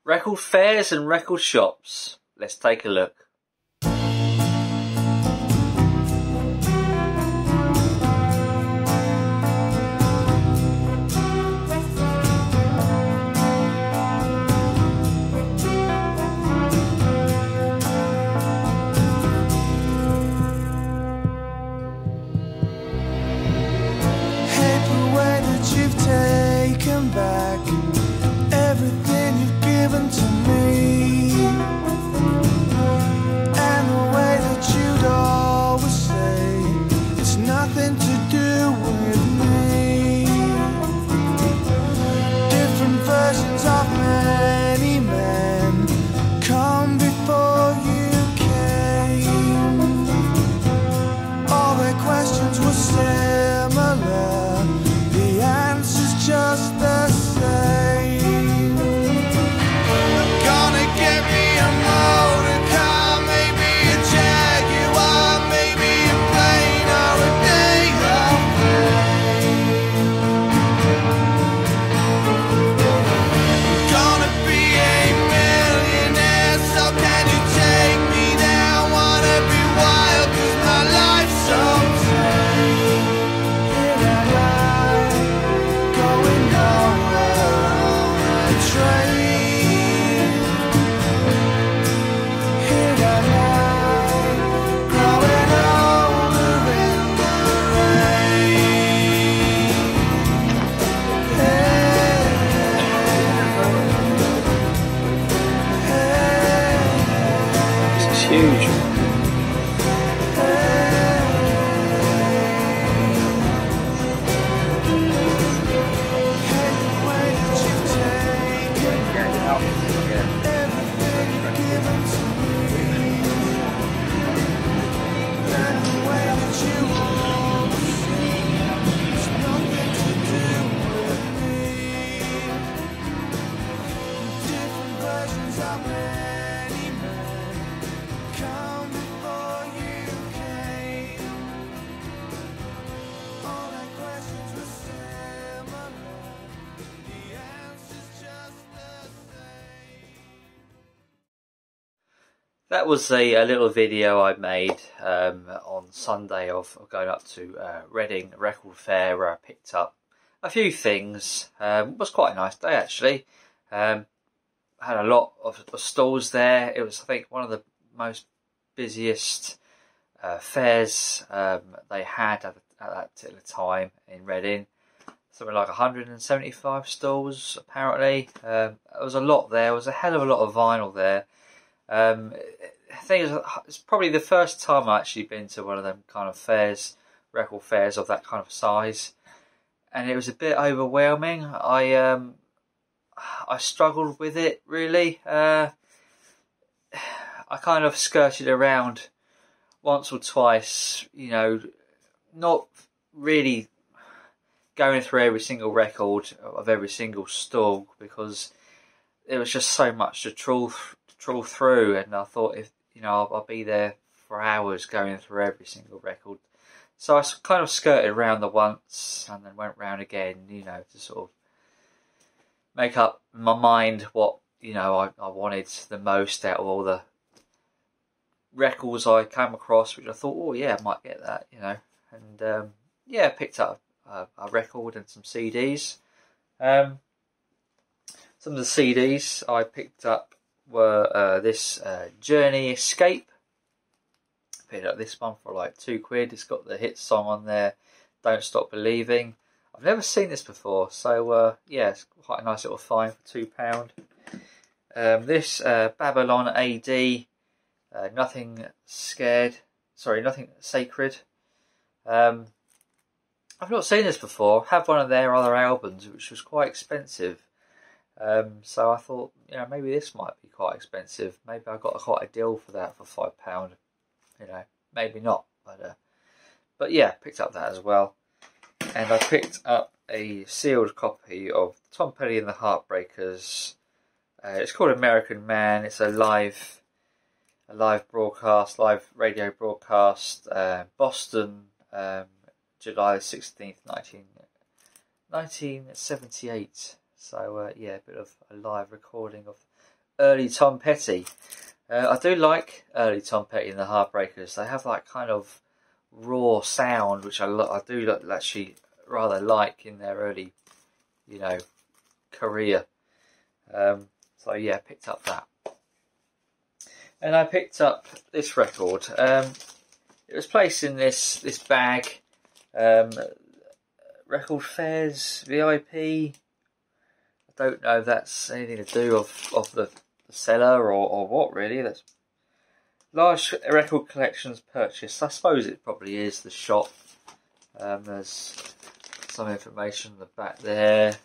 Record fairs and record shops. Let's take a look. Taken back everything you've given to me, and the way that you'd always say it's nothing to do with me. Different versions of many men come before you came. All their questions were similar, just the same. Gonna get me a motor car, maybe a Jaguar, maybe a plane or a day of fame. Gonna be a millionaire, so can you take me there? Wanna be wild, 'cause my life's so tame. Huge. That was a little video I made on Sunday of going up to Reading Record Fair, where I picked up a few things. It was quite a nice day actually. Had a lot of stalls there. It was, I think, one of the most busiest fairs they had at that particular time in Reading. Something like 175 stalls apparently. There was a lot there. There was a hell of a lot of vinyl there. I think it's probably the first time I've actually been to one of them kind of fairs, record fairs of that kind of size, and it was a bit overwhelming. I struggled with it really. I kind of skirted around once or twice, you know, not really going through every single record of every single stall, because there was just so much to trawl through, and I thought, if you know, I'll be there for hours going through every single record. So I kind of skirted around the once and then went round again, you know, to sort of make up my mind what, you know, I wanted the most out of all the records I came across, which I thought, oh yeah, I might get that, you know. And yeah, picked up a record and some CDs. Some of the CDs I picked up were this Journey Escape. Picked up this one for like £2. It's got the hit song on there, Don't Stop Believing. I've never seen this before, so yeah, it's quite a nice little find for £2. This Babylon AD, Nothing Sacred. I've not seen this before. I have one of their other albums, which was quite expensive. So I thought, you know, maybe this might be quite expensive. Maybe I got quite a deal for that for £5. You know, maybe not. But yeah, picked up that as well. And I picked up a sealed copy of Tom Petty and the Heartbreakers. It's called American Man. It's a live broadcast, live radio broadcast, Boston, July 16th, 1978. So yeah, a bit of a live recording of early Tom Petty. I do like early Tom Petty and the Heartbreakers. They have that kind of raw sound, which I do actually rather like in their early, career. So yeah, I picked up that. And I picked up this record. It was placed in this bag. Record Fairs VIP. I don't know if that's anything to do of the seller or what really. That's large record collections purchased. I suppose it probably is the shop. There's some information on the back there.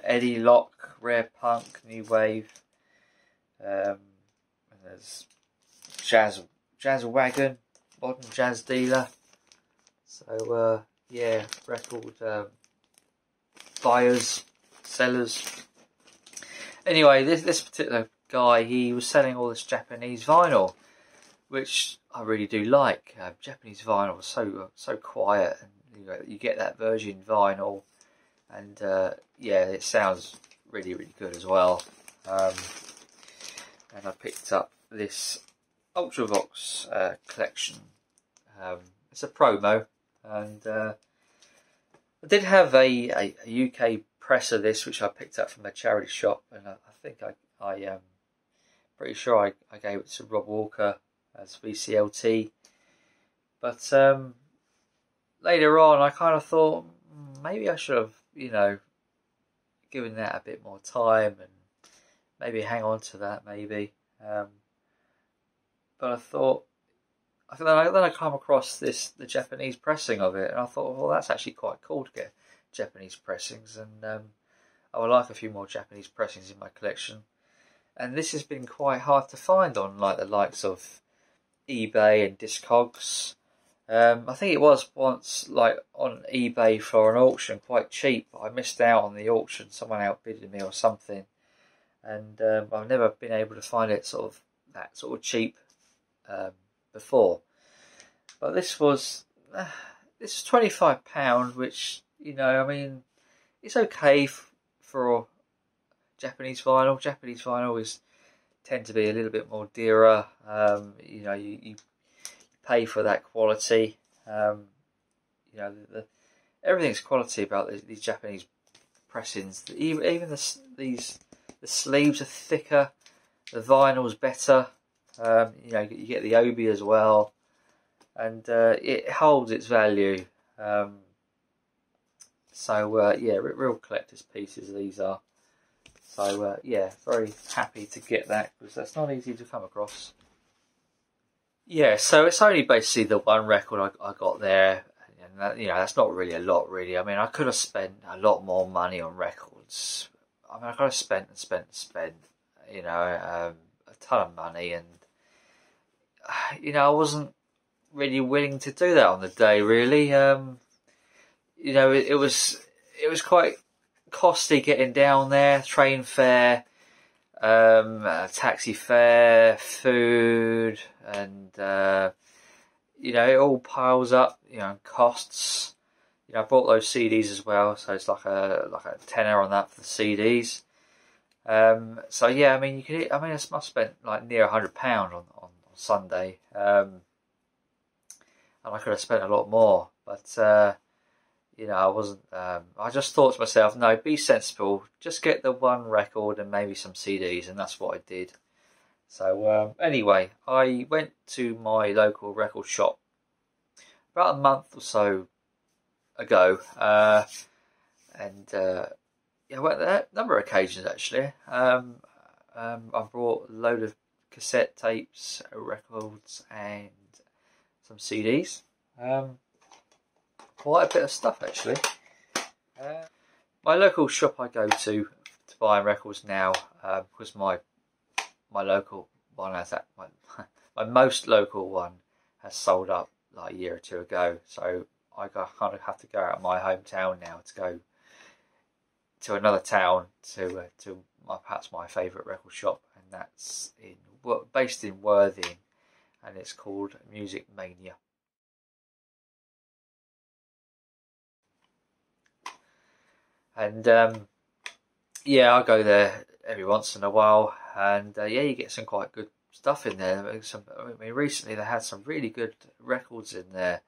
Eddie Locke, Rare Punk, New Wave. And there's Jazz Wagon, Modern Jazz Dealer. So yeah, record buyers, sellers. Anyway, this particular guy, he was selling all this Japanese vinyl, which I really do like. Japanese vinyl was so quiet, and you get that Virgin vinyl, and yeah, it sounds really good as well. And I picked up this Ultravox collection. It's a promo, and I did have a UK press of this, which I picked up from a charity shop, and I think I pretty sure I gave it to Rob Walker as VCLT. But later on, I kind of thought maybe I should have, given that a bit more time and maybe hang on to that maybe. But I thought, then I come across the Japanese pressing of it, and I thought, well, that's actually quite cool to get Japanese pressings, and I would like a few more Japanese pressings in my collection. And this has been quite hard to find on the likes of eBay and Discogs. I think it was once on eBay for an auction, quite cheap, but I missed out on the auction. Someone outbidded me or something, and I've never been able to find it that sort of cheap before. But this was £25, which I mean, it's okay for Japanese vinyl. Japanese vinyl tend to be a little bit more dearer. You pay for that quality. Everything's quality about these Japanese pressings. Even the sleeves are thicker. The vinyl's better. You get the obi as well, and it holds its value. So yeah, real collector's pieces these are. So yeah, very happy to get that, because that's not easy to come across. Yeah, so it's only basically the one record I got there, and that's not really a lot, really. I mean, I could have spent a lot more money on records. I mean, I could have spent, a ton of money, and I wasn't really willing to do that on the day, really. It was quite costly getting down there, train fare, taxi fare, food, and it all piles up, costs. I bought those CDs as well, so it's like a tenner on that for the CDs. So yeah, I mean, I must have spent near £100 on Sunday, and I could have spent a lot more, but I wasn't. I just thought to myself, no, be sensible. Just get the one record and maybe some CDs, and that's what I did. So anyway, I went to my local record shop about a month or so ago, and I went there a number of occasions actually. I brought a load of cassette tapes, records, and some CDs. Quite a bit of stuff actually. My local shop I go to buy records now, because my local one my most local one has sold up a year or two ago, so I kind of have to go out of my hometown now to go to another town to perhaps my favourite record shop, and that's based in Worthing, and it's called Music Mania. And yeah, I go there every once in a while, and yeah, you get some quite good stuff in there. I mean, recently they had some really good records in there.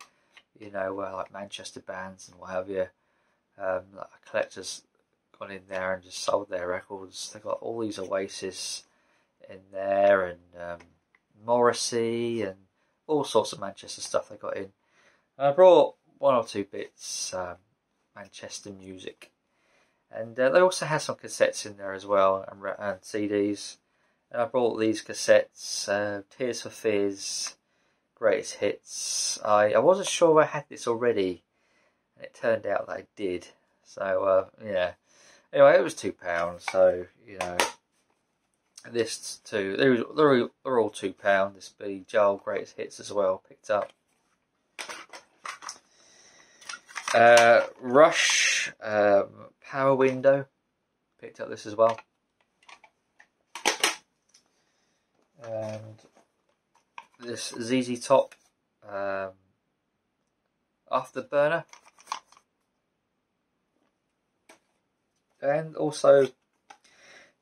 You know, like Manchester bands and what have you. Like a collector's gone in there and just sold their records. They've got all these Oasis in there, and Morrissey, and all sorts of Manchester stuff they got in. And I brought one or two bits Manchester music, and they also had some cassettes in there as well, and CDs. And I brought these cassettes, Tears for Fears, Greatest Hits. I wasn't sure I had this already, and it turned out that I did. So yeah. Anyway, it was £2, so you know. This too, they're all £2. This Billy Joel Greatest Hits as well, picked up. Rush Power Window, picked up this as well. And this ZZ Top Afterburner. And also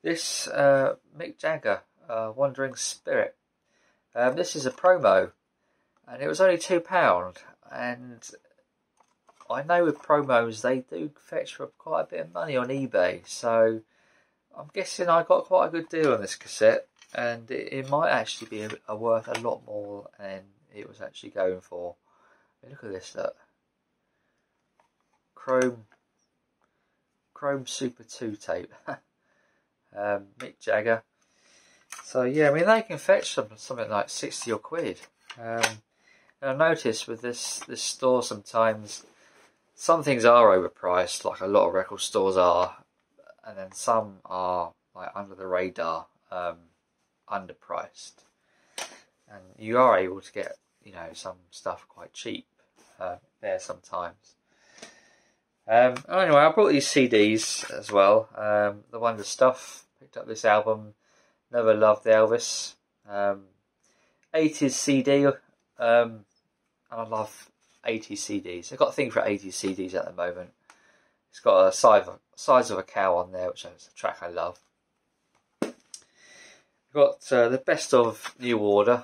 this Mick Jagger Wandering Spirit. This is a promo, and it was only £2. And I know with promos they do fetch for quite a bit of money on eBay, so I'm guessing I got quite a good deal on this cassette, and it might actually be worth a lot more than it was actually going for. I mean, look at this, look. Chrome Super 2 tape. Mick Jagger. So yeah, I mean they can fetch something like 60 or quid. And I noticed with this store sometimes some things are overpriced, like a lot of record stores are, and then some are like under the radar, underpriced. And you are able to get, you know, some stuff quite cheap there sometimes. Anyway, I brought these CDs as well. The Wonder Stuff, picked up this album, Never Loved Elvis. 80s CD, and I love 80s CDs. I've got a thing for 80s CDs at the moment. It's got a size of a cow on there, which is a track I love. I've got the Best of New Order.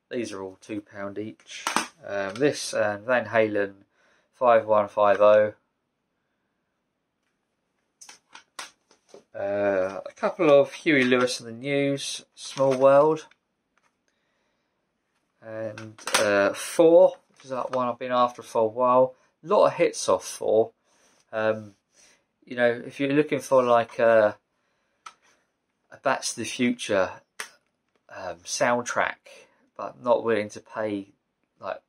These are all £2 each. This and Van Halen 5150. A couple of Huey Lewis and the News, Small World. And 4, which is that one I've been after for a while. A lot of hits off 4. You know, if you're looking for like a Back to the Future soundtrack, but not willing to pay like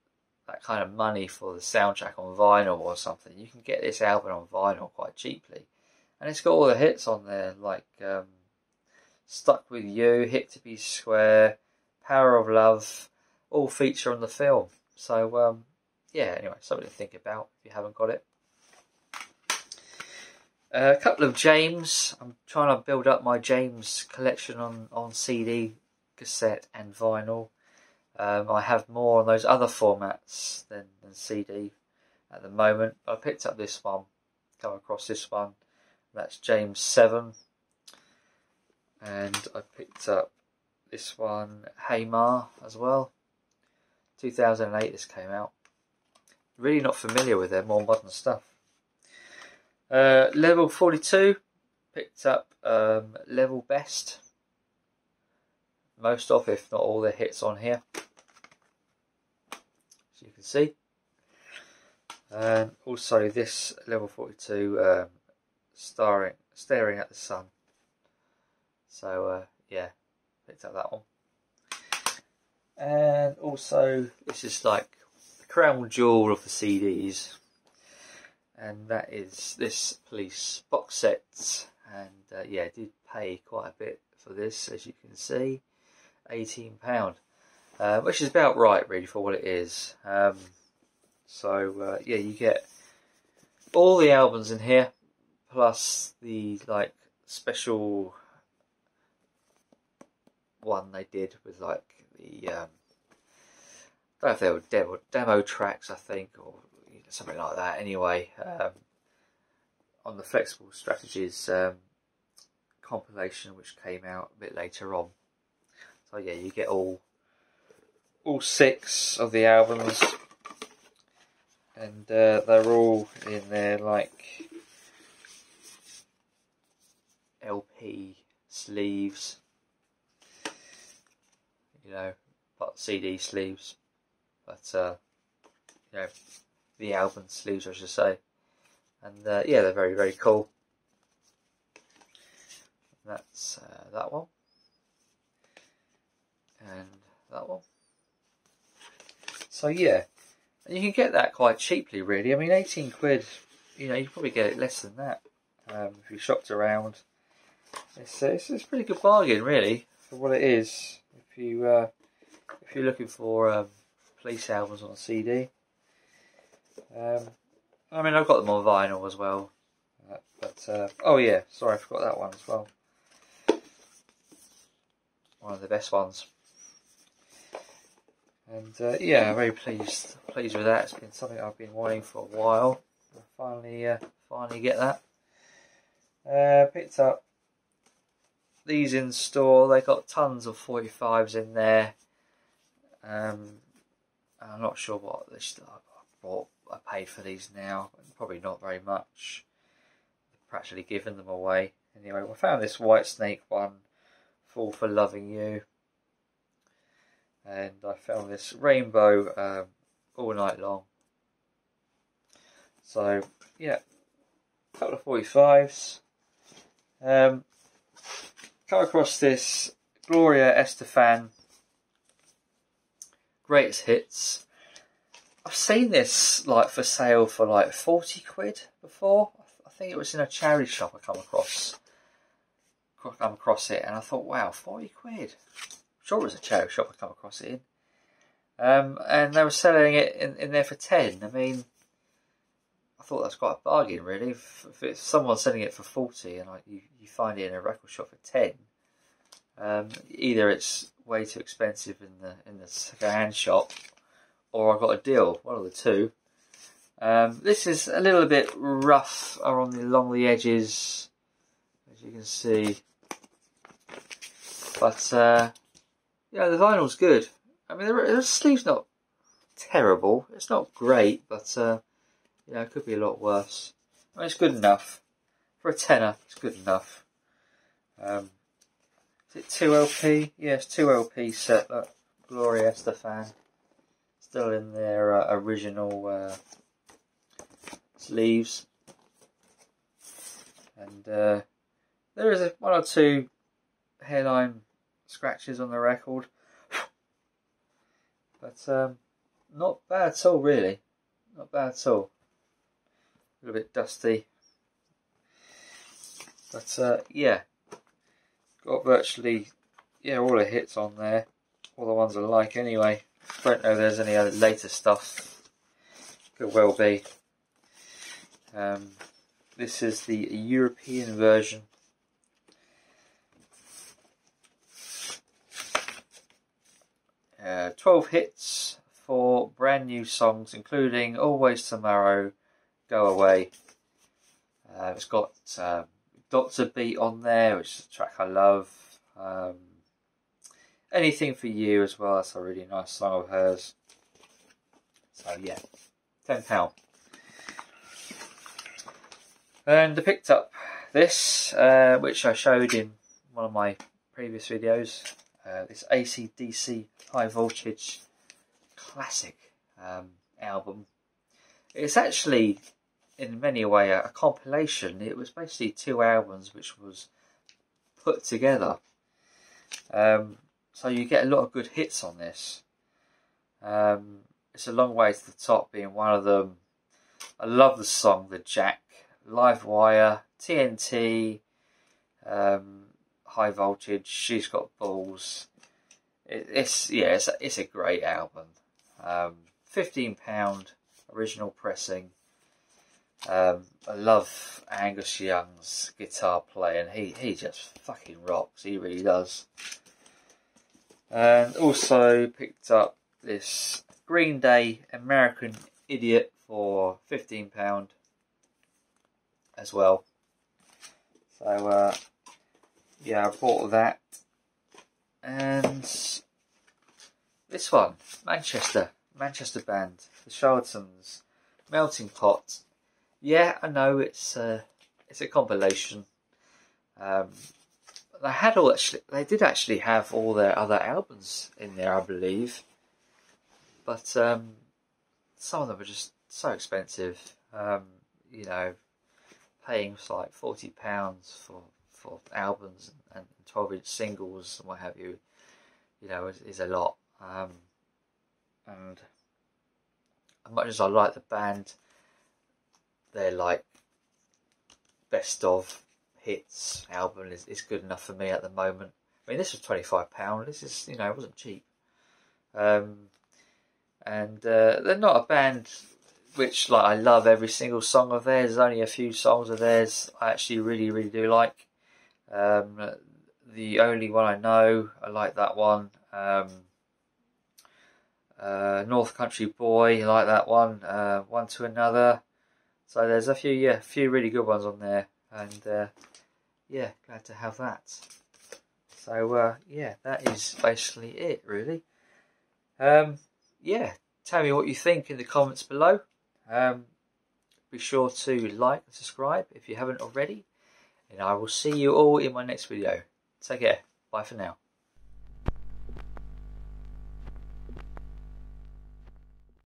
that kind of money for the soundtrack on vinyl or something, you can get this album on vinyl quite cheaply. And it's got all the hits on there, like Stuck With You, Hit to Be Square, Power of Love, all feature on the film. So, yeah, anyway, something to think about if you haven't got it. A couple of James. I'm trying to build up my James collection on CD, cassette and vinyl. I have more on those other formats than CD at the moment. I picked up this one, come across this one. That's James 7. And I picked up this one, Hey Ma, as well. 2008 this came out. Really not familiar with their more modern stuff. Level 42, picked up Level Best. Most of, if not all, the hits on here, as you can see. And also this Level 42, Staring at the Sun. So yeah, picked up that one. And also this is like the crown jewel of the CDs, and that is this Police box set. And yeah, I did pay quite a bit for this, as you can see, £18, which is about right really for what it is. So yeah, you get all the albums in here, plus the like special one they did with like the I don't know if they were demo tracks, I think, or something like that. Anyway, on the Flexible Strategies compilation, which came out a bit later on. So yeah, you get all 6 of the albums, and they're all in their like LP sleeves, you know, but CD sleeves, but you know, the album sleeves, I should say. And yeah, they're very, very cool. That's that one, and that one. So yeah, and you can get that quite cheaply, really. I mean, 18 quid, you know, you probably get it less than that if you shopped around. It's a pretty good bargain, really, for what it is. If you're looking for police albums on a CD. I mean, I've got them on vinyl as well. Oh yeah, sorry, I forgot that one as well. One of the best ones. And yeah, I'm very pleased with that. It's been something I've been wanting for a while. I finally get that. Picked up these in store. They got tons of 45s in there. I'm not sure what I paid for these now. Probably not very much. I've practically given them away. Anyway, I found this Whitesnake one, Fall for Loving You. And I found this Rainbow All Night Long. So, yeah, a couple of 45s. Come across this Gloria Estefan Greatest Hits. I've seen this like for sale for like 40 quid before. I think it was in a charity shop I come across it, and I thought, wow, 40 quid. I'm sure it was a charity shop I come across it in. And they were selling it in there for 10. I mean, I thought that's quite a bargain, really. If it's someone selling it for 40 and you find it in a record shop for 10, either it's way too expensive in the second-hand shop, or I got a deal. One of the two. This is a little bit rough along the edges, as you can see. But yeah, the vinyl's good. I mean, the sleeve's not terrible. It's not great, but you know, it could be a lot worse. I mean, it's good enough for a tenner. It's good enough. Is it 2LP? Yes, 2LP set. Look, Gloria Estefan. Still in their original sleeves, and there is one or two hairline scratches on the record, but not bad at all, really. Not bad at all. A little bit dusty, but yeah, got virtually all the hits on there, all the ones I like anyway. Don't know if there's any other later stuff. Could well be. This is the European version. Uh, 12 hits for brand new songs, including Always Tomorrow, Go Away. It's got Dr. Beat on there, which is a track I love. Anything for You as well, that's a really nice song of hers. So yeah, £10. And I picked up this, which I showed in one of my previous videos. This AC/DC High Voltage classic album. It's actually, in many ways, a compilation. It was basically 2 albums which was put together. So you get a lot of good hits on this. It's a Long Way to the Top being one of them. I love the song The Jack, Live Wire, TNT, High Voltage, She's Got Balls. It's a great album. £15 original pressing. I love Angus Young's guitar playing. He just fucking rocks. He really does. And also picked up this Green Day American Idiot for £15. as well. So yeah, I bought that. And this one, Manchester band, the Charlatans, Melting Pot. Yeah, I know it's a compilation. They did actually have all their other albums in there, I believe, but some of them are just so expensive. You know, paying like £40 for albums and 12-inch singles and what have you, you know, is a lot. And as much as I like the band, their like best of hits album is good enough for me at the moment. I mean, this was £25. This is, you know, it wasn't cheap. And they're not a band which, like, I love every single song of theirs. There's only a few songs of theirs I actually really do like. The Only One I Know, I like that one. North Country Boy, I like that one. One to Another. So there's a few really good ones on there, and yeah, glad to have that. So yeah, that is basically it, really. Yeah, tell me what you think in the comments below. Be sure to like and subscribe if you haven't already, and I will see you all in my next video. Take care. Bye for now.